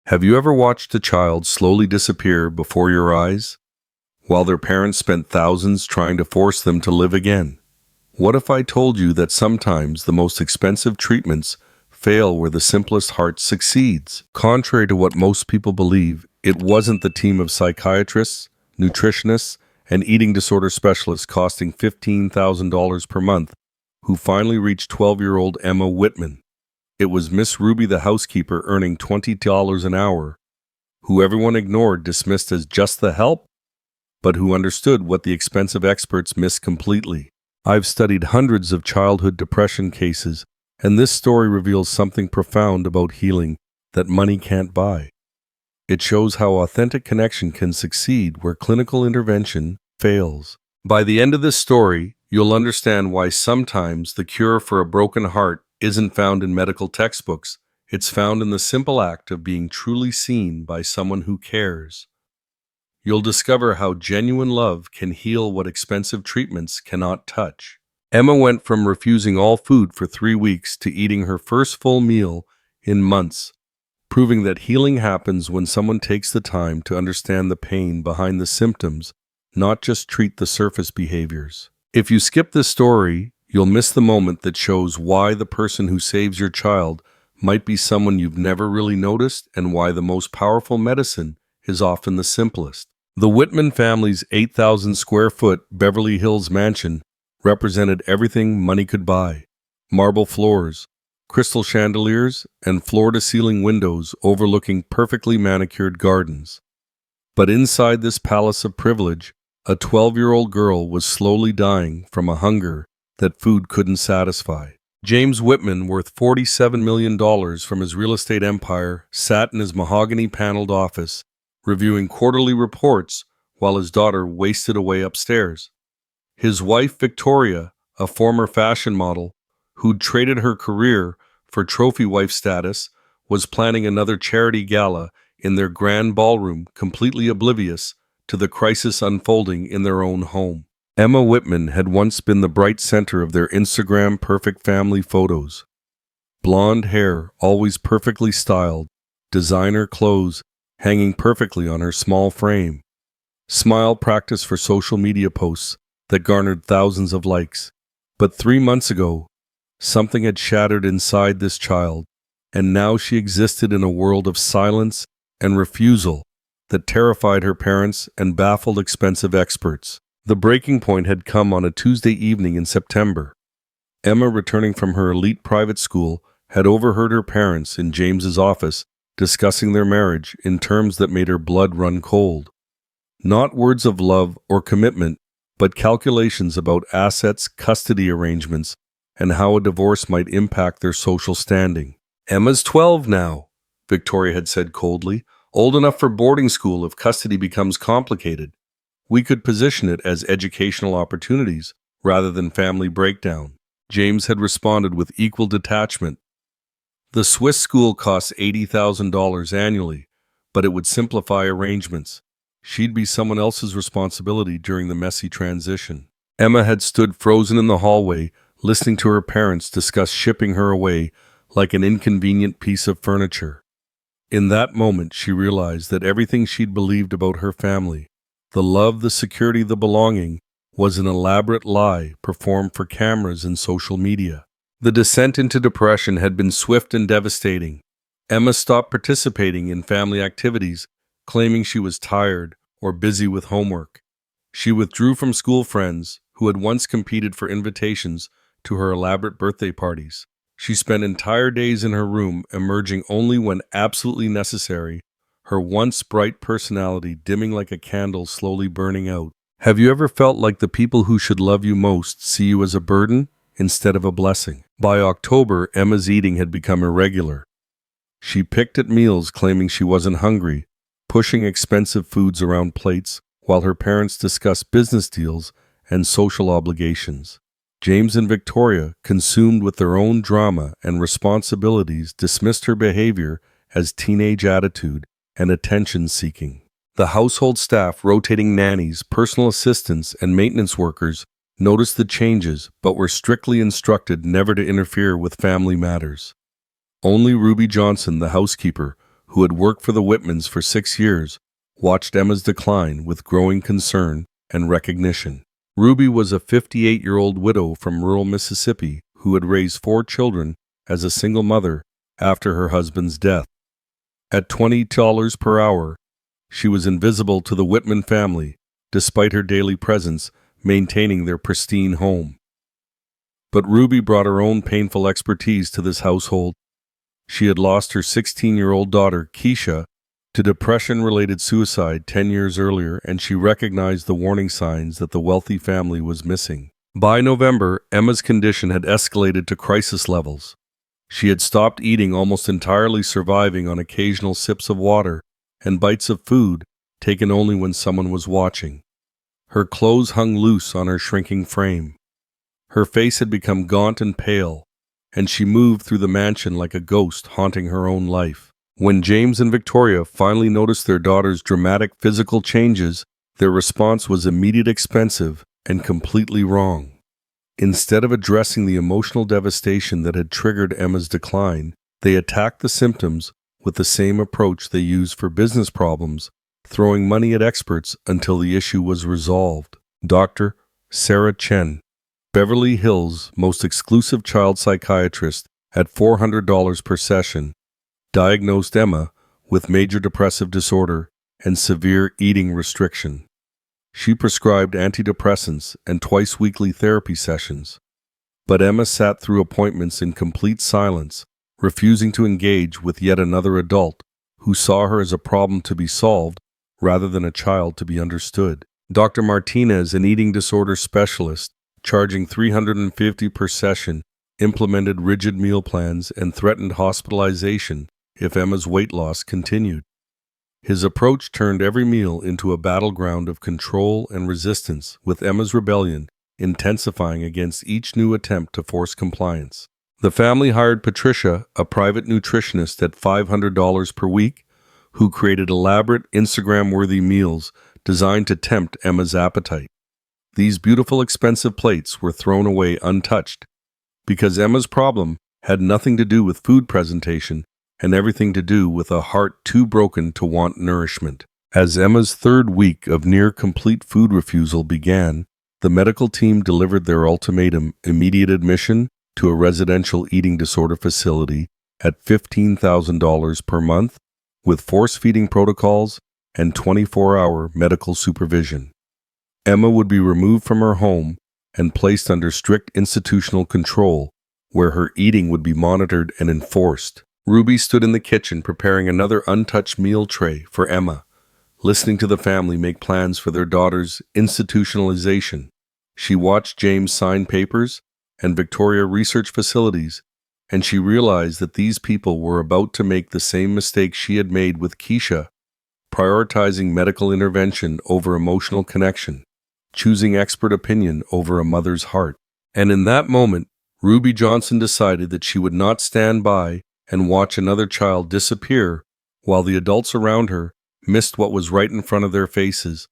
Have you ever watched a child slowly disappear before your eyes, while their parents spent thousands trying to force them to live again? What if I told you that sometimes the most expensive treatments fail where the simplest heart succeeds? Contrary to what most people believe, it wasn't the team of psychiatrists, nutritionists, and eating disorder specialists costing $15,000 per month who finally reached 12-year-old Emma Whitman. It was Miss Ruby the housekeeper earning $20 an hour, who everyone ignored, dismissed as just the help, but who understood what the expensive experts missed completely. I've studied hundreds of childhood depression cases, and this story reveals something profound about healing that money can't buy. It shows how authentic connection can succeed where clinical intervention fails. By the end of this story, you'll understand why sometimes the cure for a broken heart isn't found in medical textbooks. It's found in the simple act of being truly seen by someone who cares. You'll discover how genuine love can heal what expensive treatments cannot touch. Emma went from refusing all food for 3 weeks to eating her first full meal in months, proving that healing happens when someone takes the time to understand the pain behind the symptoms, not just treat the surface behaviors. If you skip this story, you'll miss the moment that shows why the person who saves your child might be someone you've never really noticed and why the most powerful medicine is often the simplest. The Whitman family's 8,000 square foot Beverly Hills mansion represented everything money could buy: marble floors, crystal chandeliers, and floor-to-ceiling windows overlooking perfectly manicured gardens. But inside this palace of privilege, a 12-year-old girl was slowly dying from a hunger that food couldn't satisfy. James Whitman, worth $47 million from his real estate empire, sat in his mahogany-paneled office, reviewing quarterly reports while his daughter wasted away upstairs. His wife, Victoria, a former fashion model who'd traded her career for trophy wife status, was planning another charity gala in their grand ballroom, completely oblivious to the crisis unfolding in their own home. Emma Whitman had once been the bright center of their Instagram perfect family photos. Blonde hair, always perfectly styled, designer clothes hanging perfectly on her small frame. Smile practice for social media posts that garnered thousands of likes. But 3 months ago, something had shattered inside this child, and now she existed in a world of silence and refusal that terrified her parents and baffled expensive experts. The breaking point had come on a Tuesday evening in September. Emma, returning from her elite private school, had overheard her parents in James's office discussing their marriage in terms that made her blood run cold. Not words of love or commitment, but calculations about assets, custody arrangements, and how a divorce might impact their social standing. "Emma's 12 now," Victoria had said coldly, "old enough for boarding school if custody becomes complicated. We could position it as educational opportunities rather than family breakdown." James had responded with equal detachment. The Swiss school costs $80,000 annually, but it would simplify arrangements. She'd be someone else's responsibility during the messy transition. Emma had stood frozen in the hallway, listening to her parents discuss shipping her away like an inconvenient piece of furniture. In that moment, she realized that everything she'd believed about her family, the love, the security, the belonging, was an elaborate lie performed for cameras and social media. The descent into depression had been swift and devastating. Emma stopped participating in family activities, claiming she was tired or busy with homework. She withdrew from school friends who had once competed for invitations to her elaborate birthday parties. She spent entire days in her room, emerging only when absolutely necessary, her once bright personality dimming like a candle slowly burning out. Have you ever felt like the people who should love you most see you as a burden instead of a blessing? By October, Emma's eating had become irregular. She picked at meals claiming she wasn't hungry, pushing expensive foods around plates while her parents discussed business deals and social obligations. James and Victoria, consumed with their own drama and responsibilities, dismissed her behavior as teenage attitude and attention-seeking. The household staff, rotating nannies, personal assistants, and maintenance workers, noticed the changes but were strictly instructed never to interfere with family matters. Only Ruby Johnson, the housekeeper, who had worked for the Whitmans for 6 years, watched Emma's decline with growing concern and recognition. Ruby was a 58-year-old widow from rural Mississippi who had raised 4 children as a single mother after her husband's death. At $20 per hour, she was invisible to the Whitman family, despite her daily presence maintaining their pristine home. But Ruby brought her own painful expertise to this household. She had lost her 16-year-old daughter, Keisha, to depression-related suicide 10 years earlier, and she recognized the warning signs that the wealthy family was missing. By November, Emma's condition had escalated to crisis levels. She had stopped eating, almost entirely surviving on occasional sips of water and bites of food taken only when someone was watching. Her clothes hung loose on her shrinking frame. Her face had become gaunt and pale, and she moved through the mansion like a ghost haunting her own life. When James and Victoria finally noticed their daughter's dramatic physical changes, their response was immediate, expensive, and completely wrong. Instead of addressing the emotional devastation that had triggered Emma's decline, they attacked the symptoms with the same approach they used for business problems, throwing money at experts until the issue was resolved. Dr. Sarah Chen, Beverly Hills' most exclusive child psychiatrist, at $400 per session, diagnosed Emma with major depressive disorder and severe eating restriction. She prescribed antidepressants and twice-weekly therapy sessions. But Emma sat through appointments in complete silence, refusing to engage with yet another adult who saw her as a problem to be solved rather than a child to be understood. Dr. Martinez, an eating disorder specialist, charging $350 per session, implemented rigid meal plans and threatened hospitalization if Emma's weight loss continued. His approach turned every meal into a battleground of control and resistance, with Emma's rebellion intensifying against each new attempt to force compliance. The family hired Patricia, a private nutritionist, at $500 per week, who created elaborate Instagram-worthy meals designed to tempt Emma's appetite. These beautiful, expensive plates were thrown away untouched, because Emma's problem had nothing to do with food presentation and everything to do with a heart too broken to want nourishment. As Emma's 3rd week of near-complete food refusal began, the medical team delivered their ultimatum: immediate admission to a residential eating disorder facility at $15,000 per month, with force-feeding protocols and 24-hour medical supervision. Emma would be removed from her home and placed under strict institutional control, where her eating would be monitored and enforced. Ruby stood in the kitchen preparing another untouched meal tray for Emma, listening to the family make plans for their daughter's institutionalization. She watched James sign papers and Victoria research facilities, and she realized that these people were about to make the same mistake she had made with Keisha, prioritizing medical intervention over emotional connection, choosing expert opinion over a mother's heart. And in that moment, Ruby Johnson decided that she would not stand by and watch another child disappear while the adults around her missed what was right in front of their faces: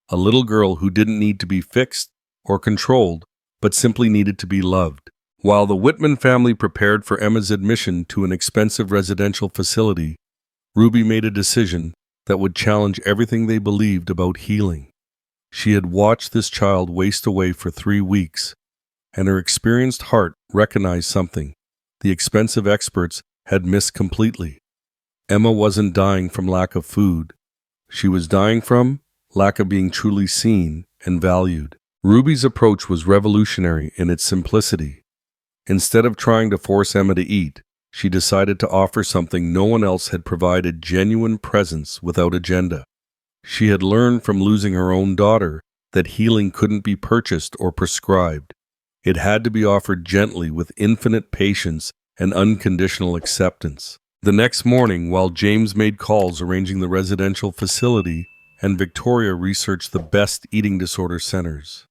a little girl who didn't need to be fixed or controlled, but simply needed to be loved. While the Whitman family prepared for Emma's admission to an expensive residential facility, Ruby made a decision that would challenge everything they believed about healing. She had watched this child waste away for 3 weeks, and her experienced heart recognized something the expensive experts had missed completely. Emma wasn't dying from lack of food. She was dying from lack of being truly seen and valued. Ruby's approach was revolutionary in its simplicity. Instead of trying to force Emma to eat, she decided to offer something no one else had provided: genuine presence without agenda. She had learned from losing her own daughter that healing couldn't be purchased or prescribed. It had to be offered gently, with infinite patience and unconditional acceptance. The next morning, while James made calls arranging the residential facility and Victoria researched the best eating disorder centers,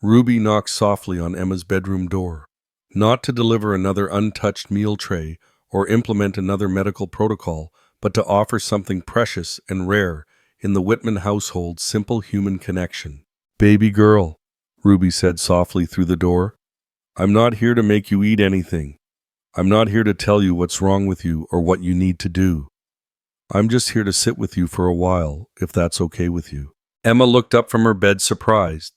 Ruby knocked softly on Emma's bedroom door, not to deliver another untouched meal tray or implement another medical protocol, but to offer something precious and rare in the Whitman household's simple human connection. "Baby girl," Ruby said softly through the door, "I'm not here to make you eat anything. I'm not here to tell you what's wrong with you or what you need to do. I'm just here to sit with you for a while, if that's okay with you. Emma looked up from her bed surprised.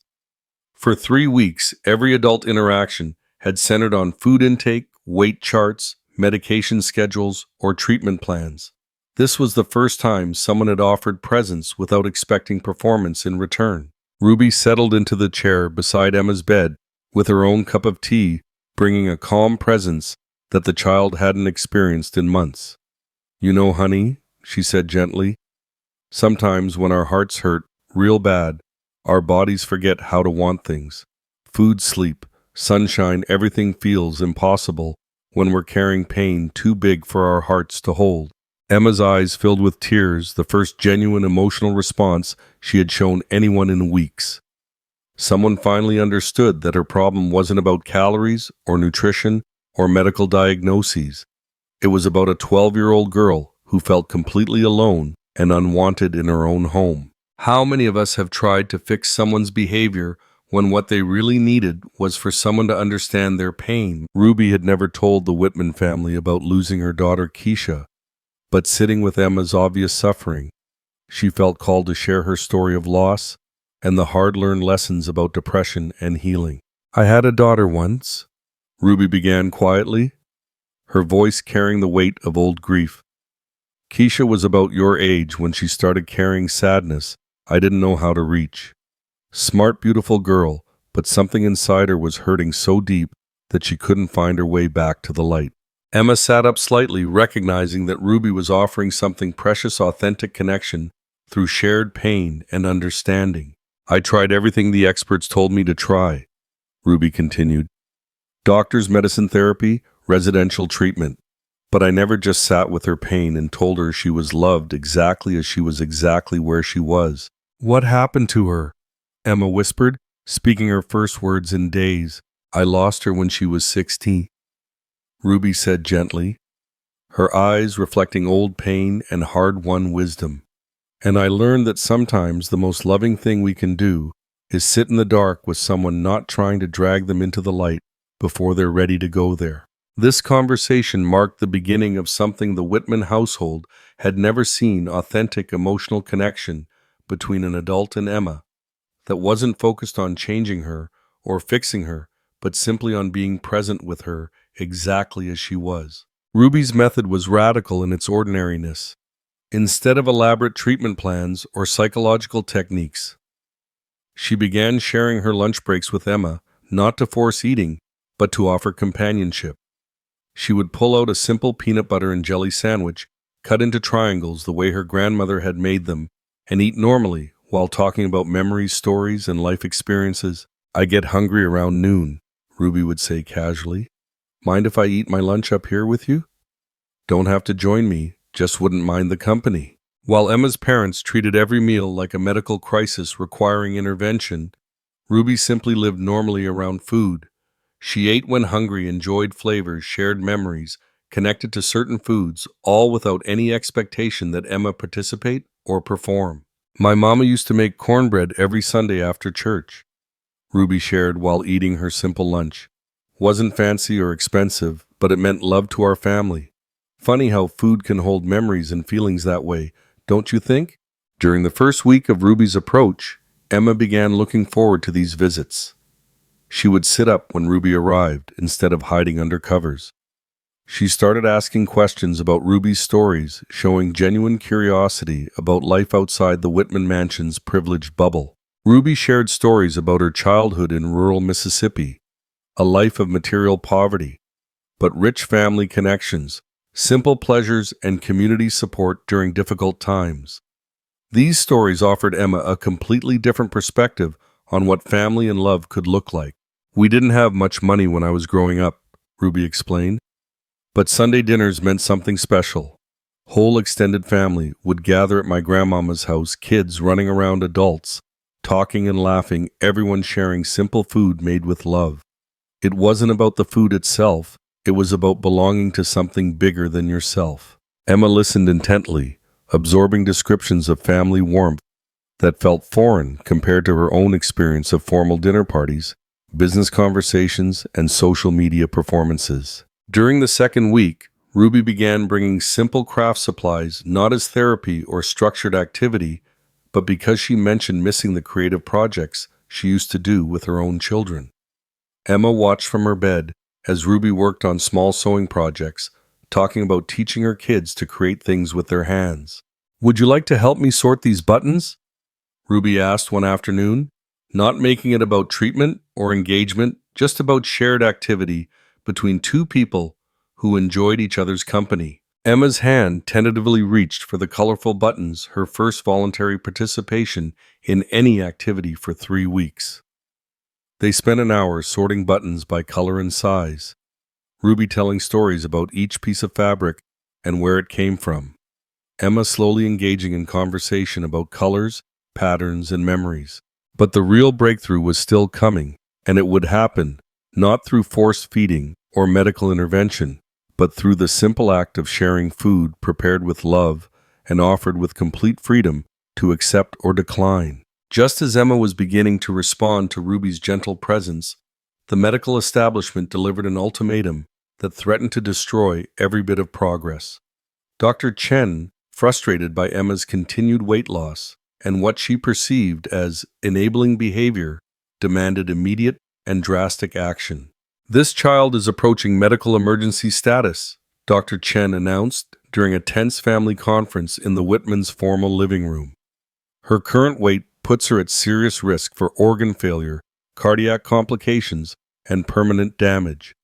For 3 weeks, every adult interaction had centered on food intake, weight charts, medication schedules, or treatment plans. This was the first time someone had offered presence without expecting performance in return. Ruby settled into the chair beside Emma's bed with her own cup of tea, bringing a calm presence that the child hadn't experienced in months. You know, honey, she said gently, sometimes when our hearts hurt real bad, our bodies forget how to want things. Food, sleep, sunshine, everything feels impossible when we're carrying pain too big for our hearts to hold. Emma's eyes filled with tears, the first genuine emotional response she had shown anyone in weeks. Someone finally understood that her problem wasn't about calories or nutrition or medical diagnoses. It was about a 12-year-old girl who felt completely alone and unwanted in her own home. How many of us have tried to fix someone's behavior when what they really needed was for someone to understand their pain? Ruby had never told the Whitman family about losing her daughter Keisha, but sitting with Emma's obvious suffering, she felt called to share her story of loss and the hard-learned lessons about depression and healing. I had a daughter once, Ruby began quietly, her voice carrying the weight of old grief. Keisha was about your age when she started carrying sadness I didn't know how to reach. Smart, beautiful girl, but something inside her was hurting so deep that she couldn't find her way back to the light. Emma sat up slightly, recognizing that Ruby was offering something precious, authentic connection through shared pain and understanding. I tried everything the experts told me to try, Ruby continued. Doctors, medicine, therapy, residential treatment. But I never just sat with her pain and told her she was loved exactly as she was, exactly where she was. What happened to her? Emma whispered, speaking her first words in days. I lost her when she was 16. Ruby said gently, her eyes reflecting old pain and hard-won wisdom. And I learned that sometimes the most loving thing we can do is sit in the dark with someone, not trying to drag them into the light before they're ready to go there. This conversation marked the beginning of something the Whitman household had never seen: authentic emotional connection between an adult and Emma that wasn't focused on changing her or fixing her, but simply on being present with her exactly as she was. Ruby's method was radical in its ordinariness. Instead of elaborate treatment plans or psychological techniques, she began sharing her lunch breaks with Emma, not to force eating, but to offer companionship. She would pull out a simple peanut butter and jelly sandwich, cut into triangles the way her grandmother had made them, and eat normally while talking about memories, stories, and life experiences. I get hungry around noon, Ruby would say casually. Mind if I eat my lunch up here with you? Don't have to join me, just wouldn't mind the company. While Emma's parents treated every meal like a medical crisis requiring intervention, Ruby simply lived normally around food. She ate when hungry, enjoyed flavors, shared memories, connected to certain foods, all without any expectation that Emma participate or perform. My mama used to make cornbread every Sunday after church, Ruby shared while eating her simple lunch. Wasn't fancy or expensive, but it meant love to our family. Funny how food can hold memories and feelings that way, don't you think? During the first week of Ruby's approach, Emma began looking forward to these visits. She would sit up when Ruby arrived instead of hiding under covers. She started asking questions about Ruby's stories, showing genuine curiosity about life outside the Whitman mansion's privileged bubble. Ruby shared stories about her childhood in rural Mississippi, a life of material poverty, but rich family connections, simple pleasures, and community support during difficult times. These stories offered Emma a completely different perspective on what family and love could look like. We didn't have much money when I was growing up, Ruby explained, but Sunday dinners meant something special. Whole extended family would gather at my grandmama's house, kids running around adults, talking and laughing, everyone sharing simple food made with love. It wasn't about the food itself, it was about belonging to something bigger than yourself. Emma listened intently, absorbing descriptions of family warmth that felt foreign compared to her own experience of formal dinner parties, business conversations, and social media performances. During the second week, Ruby began bringing simple craft supplies, not as therapy or structured activity, but because she mentioned missing the creative projects she used to do with her own children. Emma watched from her bed as Ruby worked on small sewing projects, talking about teaching her kids to create things with their hands. "Would you like to help me sort these buttons?" Ruby asked one afternoon, not making it about treatment or engagement, just about shared activity between two people who enjoyed each other's company. Emma's hand tentatively reached for the colorful buttons, her first voluntary participation in any activity for 3 weeks. They spent an hour sorting buttons by color and size, Ruby telling stories about each piece of fabric and where it came from. Emma slowly engaging in conversation about colors, patterns, and memories. But the real breakthrough was still coming, and it would happen not through force feeding or medical intervention, but through the simple act of sharing food prepared with love and offered with complete freedom to accept or decline. Just as Emma was beginning to respond to Ruby's gentle presence, the medical establishment delivered an ultimatum that threatened to destroy every bit of progress. Dr. Chen, frustrated by Emma's continued weight loss and what she perceived as enabling behavior, demanded immediate and drastic action. "This child is approaching medical emergency status," Dr. Chen announced during a tense family conference in the Whitmans' formal living room. "Her current weight puts her at serious risk for organ failure, cardiac complications, and permanent damage.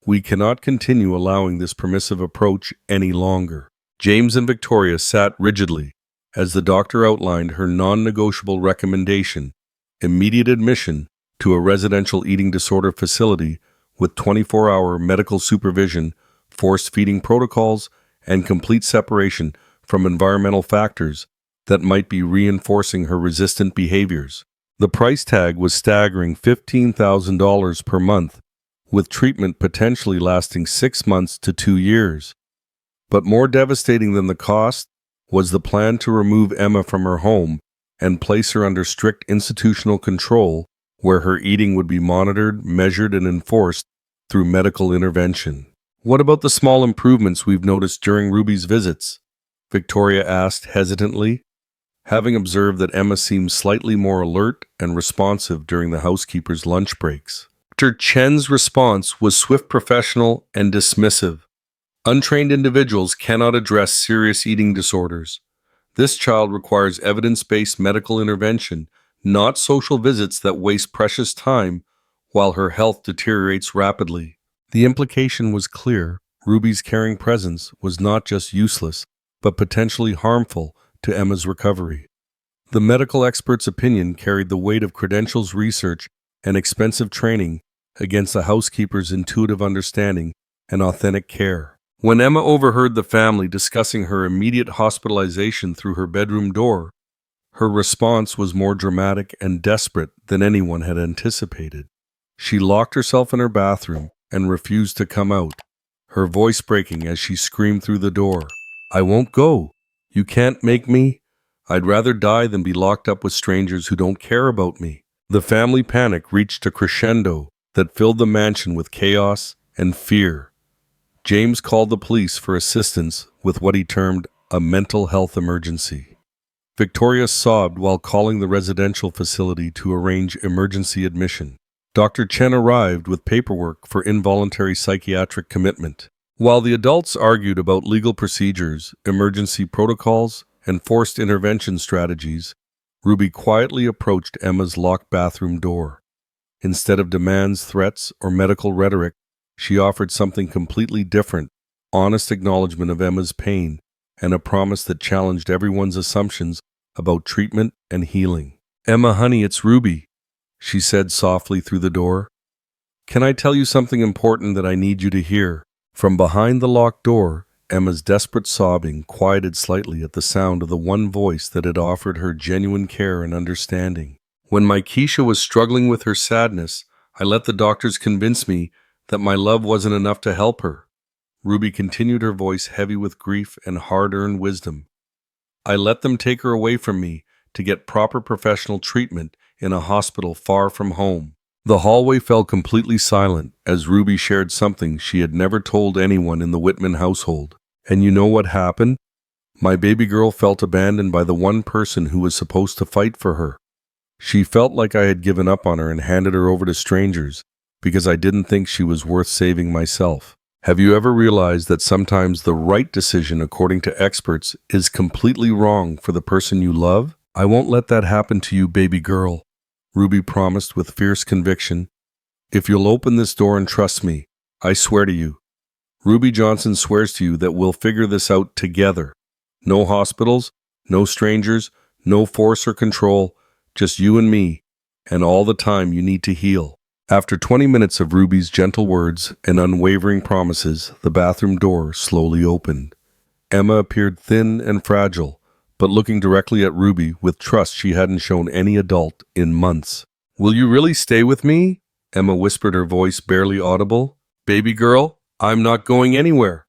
We cannot continue allowing this permissive approach any longer." James and Victoria sat rigidly as the doctor outlined her non-negotiable recommendation: immediate admission to a residential eating disorder facility with 24-hour medical supervision, forced feeding protocols, and complete separation from environmental factors that might be reinforcing her resistant behaviors. The price tag was staggering $15,000 per month, with treatment potentially lasting 6 months to 2 years. But more devastating than the cost was the plan to remove Emma from her home and place her under strict institutional control, where her eating would be monitored, measured, and enforced through medical intervention. "What about the small improvements we've noticed during Ruby's visits?" Victoria asked hesitantly, having observed that Emma seemed slightly more alert and responsive during the housekeeper's lunch breaks. Dr. Chen's response was swift, professional, and dismissive. "Untrained individuals cannot address serious eating disorders. This child requires evidence-based medical intervention, not social visits that waste precious time while her health deteriorates rapidly." The implication was clear. Ruby's caring presence was not just useless, but potentially harmful to Emma's recovery. The medical expert's opinion carried the weight of credentials, research, and expensive training against the housekeeper's intuitive understanding and authentic care. When Emma overheard the family discussing her immediate hospitalization through her bedroom door, her response was more dramatic and desperate than anyone had anticipated. She locked herself in her bathroom and refused to come out, her voice breaking as she screamed through the door. "I won't go. You can't make me. I'd rather die than be locked up with strangers who don't care about me." The family panic reached a crescendo that filled the mansion with chaos and fear. James called the police for assistance with what he termed a mental health emergency. Victoria sobbed while calling the residential facility to arrange emergency admission. Dr. Chen arrived with paperwork for involuntary psychiatric commitment. While the adults argued about legal procedures, emergency protocols, and forced intervention strategies, Ruby quietly approached Emma's locked bathroom door. Instead of demands, threats, or medical rhetoric, she offered something completely different: honest acknowledgement of Emma's pain and a promise that challenged everyone's assumptions about treatment and healing. "Emma, honey, it's Ruby," she said softly through the door. "Can I tell you something important that I need you to hear?" From behind the locked door, Emma's desperate sobbing quieted slightly at the sound of the one voice that had offered her genuine care and understanding. "When my Keisha was struggling with her sadness, I let the doctors convince me that my love wasn't enough to help her." Ruby continued, her voice heavy with grief and hard-earned wisdom. "I let them take her away from me to get proper professional treatment in a hospital far from home. The hallway fell completely silent as Ruby shared something she had never told anyone in the Whitman household. And you know what happened? My baby girl felt abandoned by the one person who was supposed to fight for her. She felt like I had given up on her and handed her over to strangers because I didn't think she was worth saving myself. Have you ever realized that sometimes the right decision, according to experts, is completely wrong for the person you love? I won't let that happen to you, baby girl, Ruby promised with fierce conviction. If you'll open this door and trust me, I swear to you. Ruby Johnson swears to you that we'll figure this out together. No hospitals, no strangers, no force or control, just you and me, and all the time you need to heal. After 20 minutes of Ruby's gentle words and unwavering promises, the bathroom door slowly opened. Emma appeared thin and fragile, but looking directly at Ruby with trust she hadn't shown any adult in months. Will you really stay with me? Emma whispered, her voice barely audible. Baby girl, I'm not going anywhere,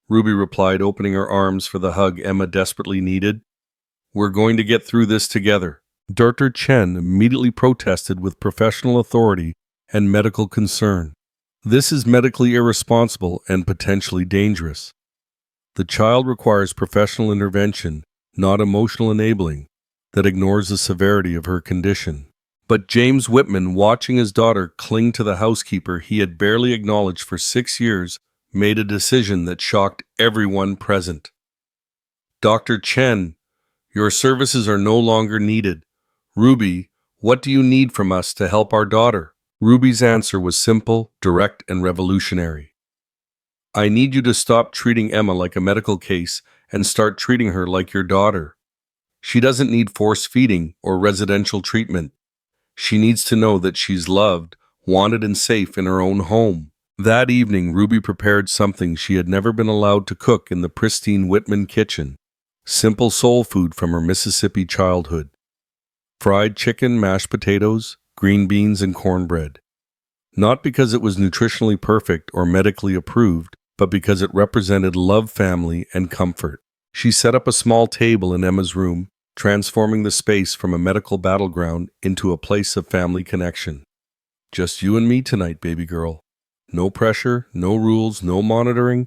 Ruby replied, opening her arms for the hug Emma desperately needed. We're going to get through this together. Dr. Chen immediately protested with professional authority and medical concern. This is medically irresponsible and potentially dangerous. The child requires professional intervention, not emotional enabling, that ignores the severity of her condition. But James Whitman, watching his daughter cling to the housekeeper he had barely acknowledged for 6 years, made a decision that shocked everyone present. Dr. Chen, your services are no longer needed. Ruby, what do you need from us to help our daughter? Ruby's answer was simple, direct, and revolutionary. I need you to stop treating Emma like a medical case and start treating her like your daughter. She doesn't need force feeding or residential treatment. She needs to know that she's loved, wanted, and safe in her own home. That evening, Ruby prepared something she had never been allowed to cook in the pristine Whitman kitchen. Simple soul food from her Mississippi childhood. Fried chicken, mashed potatoes, green beans, and cornbread. Not because it was nutritionally perfect or medically approved, but because it represented love, family, and comfort. She set up a small table in Emma's room, transforming the space from a medical battleground into a place of family connection. Just you and me tonight, baby girl. No pressure, no rules, no monitoring,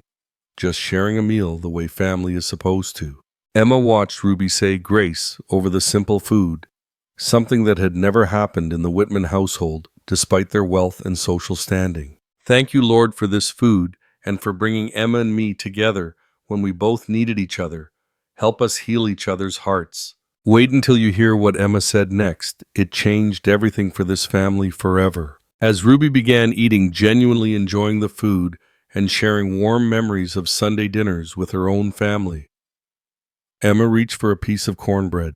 just sharing a meal the way family is supposed to. Emma watched Ruby say grace over the simple food, something that had never happened in the Whitman household despite their wealth and social standing. Thank you, Lord, for this food and for bringing Emma and me together when we both needed each other. Help us heal each other's hearts. Wait until you hear what Emma said next. It changed everything for this family forever. As Ruby began eating, genuinely enjoying the food and sharing warm memories of Sunday dinners with her own family, Emma reached for a piece of cornbread.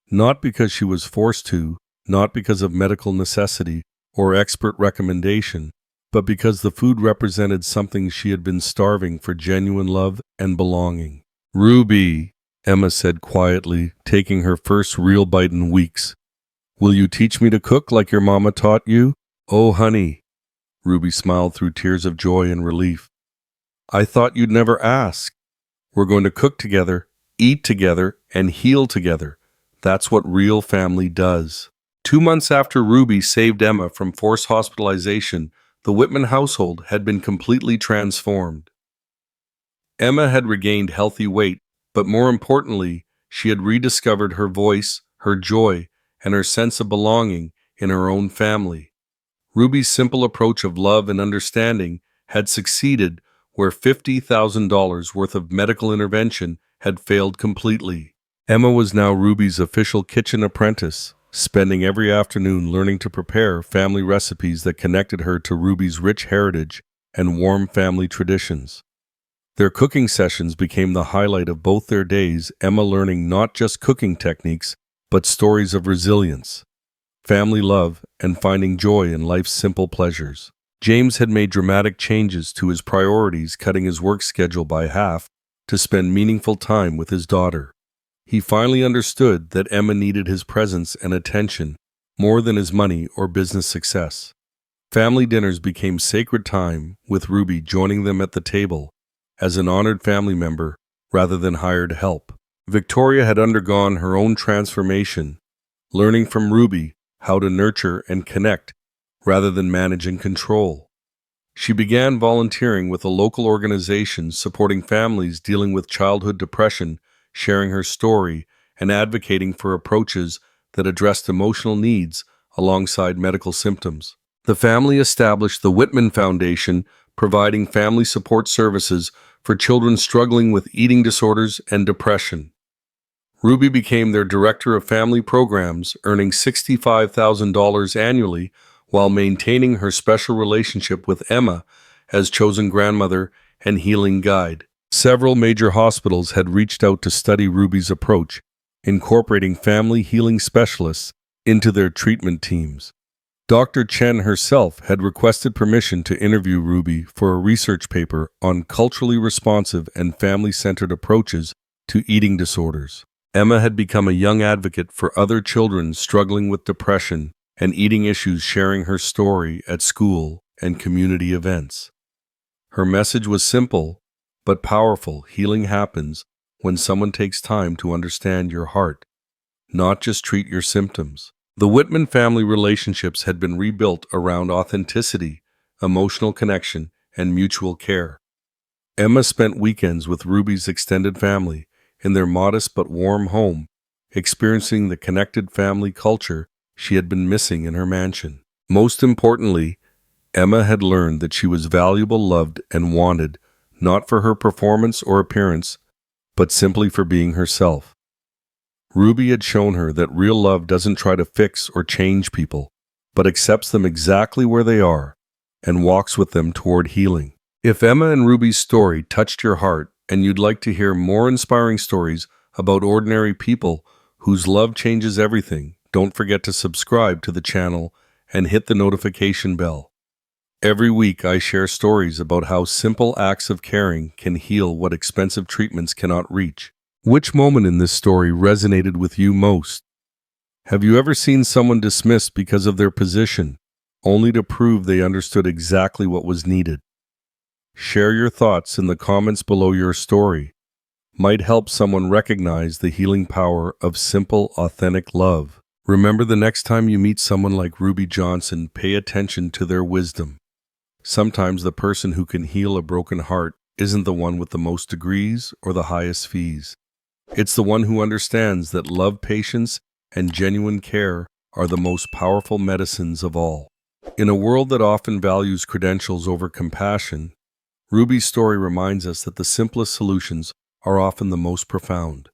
Not because she was forced to, not because of medical necessity or expert recommendation, but because the food represented something she had been starving for: genuine love and belonging. Ruby, Emma said quietly, taking her first real bite in weeks. Will you teach me to cook like your mama taught you? Oh, honey, Ruby smiled through tears of joy and relief. I thought you'd never ask. We're going to cook together, eat together, and heal together. That's what real family does. 2 months after Ruby saved Emma from forced hospitalization, the Whitman household had been completely transformed. Emma had regained healthy weight, but more importantly, she had rediscovered her voice, her joy, and her sense of belonging in her own family. Ruby's simple approach of love and understanding had succeeded where $50,000 worth of medical intervention had failed completely. Emma was now Ruby's official kitchen apprentice, spending every afternoon learning to prepare family recipes that connected her to Ruby's rich heritage and warm family traditions. Their cooking sessions became the highlight of both their days, Emma learning not just cooking techniques, but stories of resilience, family love, and finding joy in life's simple pleasures. James had made dramatic changes to his priorities, cutting his work schedule by half to spend meaningful time with his daughter. He finally understood that Emma needed his presence and attention more than his money or business success. Family dinners became sacred time, with Ruby joining them at the table as an honored family member rather than hired help. Victoria had undergone her own transformation, learning from Ruby how to nurture and connect rather than manage and control. She began volunteering with a local organization supporting families dealing with childhood depression, sharing her story, and advocating for approaches that addressed emotional needs alongside medical symptoms. The family established the Whitman Foundation, providing family support services for children struggling with eating disorders and depression. Ruby became their director of family programs, earning $65,000 annually while maintaining her special relationship with Emma as chosen grandmother and healing guide. Several major hospitals had reached out to study Ruby's approach, incorporating family healing specialists into their treatment teams. Dr. Chen herself had requested permission to interview Ruby for a research paper on culturally responsive and family-centered approaches to eating disorders. Emma had become a young advocate for other children struggling with depression and eating issues, sharing her story at school and community events. Her message was simple but powerful. Healing happens when someone takes time to understand your heart, not just treat your symptoms. The Whitman family relationships had been rebuilt around authenticity, emotional connection, and mutual care. Emma spent weekends with Ruby's extended family in their modest but warm home, experiencing the connected family culture she had been missing in her mansion. Most importantly, Emma had learned that she was valuable, loved, and wanted, not for her performance or appearance, but simply for being herself. Ruby had shown her that real love doesn't try to fix or change people, but accepts them exactly where they are and walks with them toward healing. If Emma and Ruby's story touched your heart and you'd like to hear more inspiring stories about ordinary people whose love changes everything, don't forget to subscribe to the channel and hit the notification bell. Every week I share stories about how simple acts of caring can heal what expensive treatments cannot reach. Which moment in this story resonated with you most? Have you ever seen someone dismissed because of their position, only to prove they understood exactly what was needed? Share your thoughts in the comments below. Your story might help someone recognize the healing power of simple, authentic love. Remember, the next time you meet someone like Ruby Johnson, pay attention to their wisdom. Sometimes the person who can heal a broken heart isn't the one with the most degrees or the highest fees. It's the one who understands that love, patience, and genuine care are the most powerful medicines of all. In a world that often values credentials over compassion, Ruby's story reminds us that the simplest solutions are often the most profound.